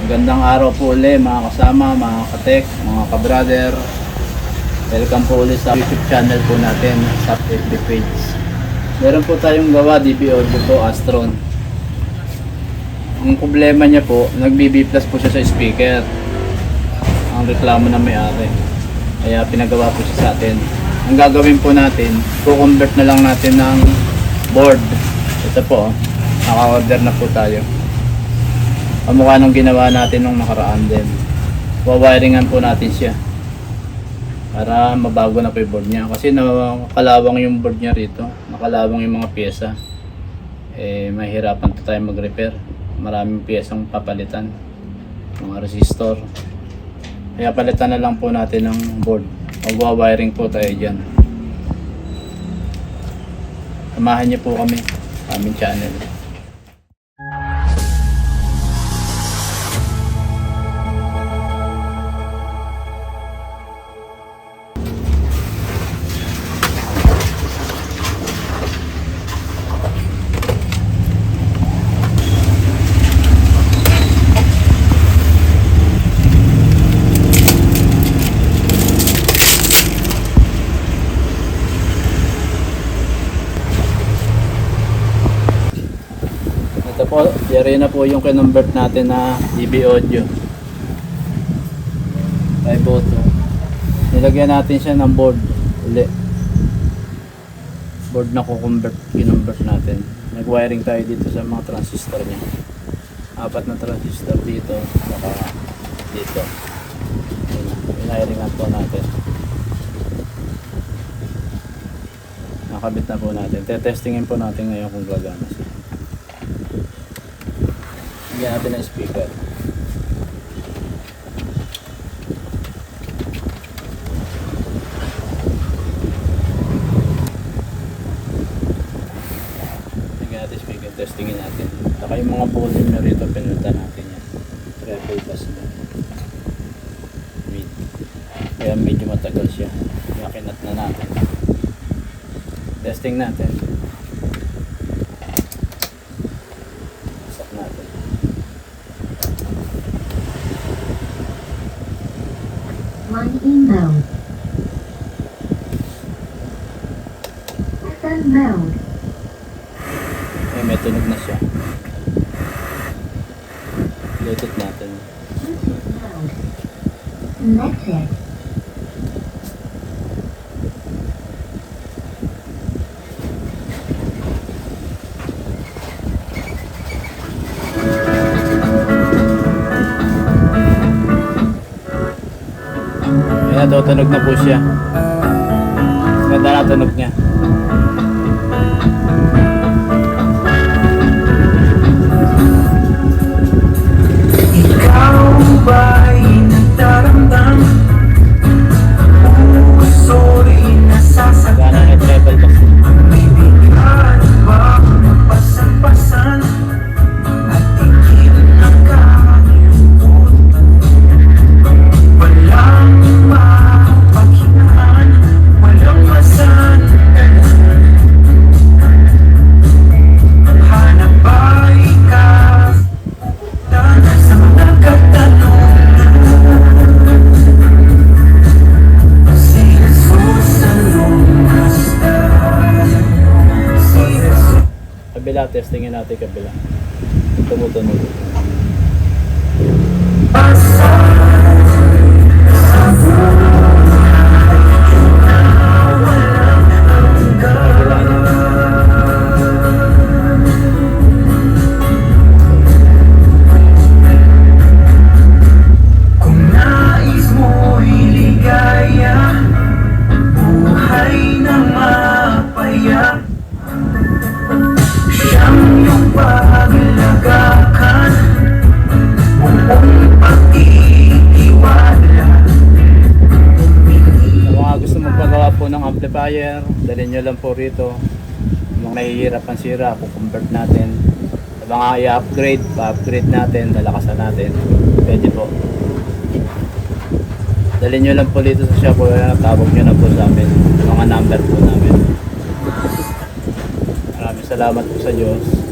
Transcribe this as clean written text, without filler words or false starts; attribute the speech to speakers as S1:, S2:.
S1: Magandang araw po ulit mga kasama, mga katek, mga kabrother. Welcome po ulit sa YouTube channel po natin, sa FB page. Meron po tayong gawa DB Audio po, Astron. Ang problema niya po, nag-BB plus po siya sa speaker. Ang reklamo na may-ari. Kaya pinagawa po siya sa atin. Ang gagawin po natin, co-convert na lang natin ng board. Ito po, naka-order na po tayo. Kamukha nung ginawa natin nung nakaraan din. Wawiringan po natin siya para mabago na po yung board niya, kasi nakalawang yung board niya rito, nakalawang yung mga pyesa. Mahirapan po tayo mag-repair, maraming pyesang papalitan, mga resistor. Kaya palitan na lang po natin ng board. Magwawiring po tayo dyan. Samahan niyo po kami sa aming channel. Ito po, yari na po yung kinonvert natin na DB Audio 5 auto. Nilagyan natin siya ng board uli. Board na kinonvert natin. Nag-wiring tayo dito sa mga transistor niya. 4 na transistor dito, saka dito. Pinahiringan po natin. Nakabit na po natin. Tetestingin po natin ngayon kung gagana siya. Bigyan natin ng speaker. Bigyan natin speaker. Testingin natin. Saka yung mga volume na rito, pinunta natin yan. Treble bass na. Mid. Kaya medyo matagal siya. Nakinat na natin. Testing natin. Isak natin.
S2: Line inbound. FM mode.
S1: May tunog na siya. Bluetooth natin.
S2: Bluetooth mode. Connected.
S1: Ayan, tunog na po siya. Ganda na tunog niya.
S3: Ikaw ba'y nagdaramdam? Puso rin nasasaktan.
S1: Gana na treble bass.
S3: Bibigyan ba pasan-pasan? At tingin nakalimutan. Walang mapaghinaan, walang masandalan. Hanap ba ikaw sa mga katanungan? Si Jesus ang lumasta. Si Jesus.
S1: Kabila, testingin natin kabila. Tumutunog.
S3: Kung nais mo'y ligaya, buhay na mapaya, siyang iyong paglagakan, buong pagtitiwala.
S1: Sa mga gusto magpagawa po ng amplifier, dalhin nyo lang po rito. Yung nahihirapan sira, convert natin. Sa mga i-upgrade, pa-upgrade natin, lalakasan natin. Pwede po. Dalhin nyo lang po dito sa shop, o tawag nyo na po sa amin. Mga number po namin. Maraming salamat po sa Diyos.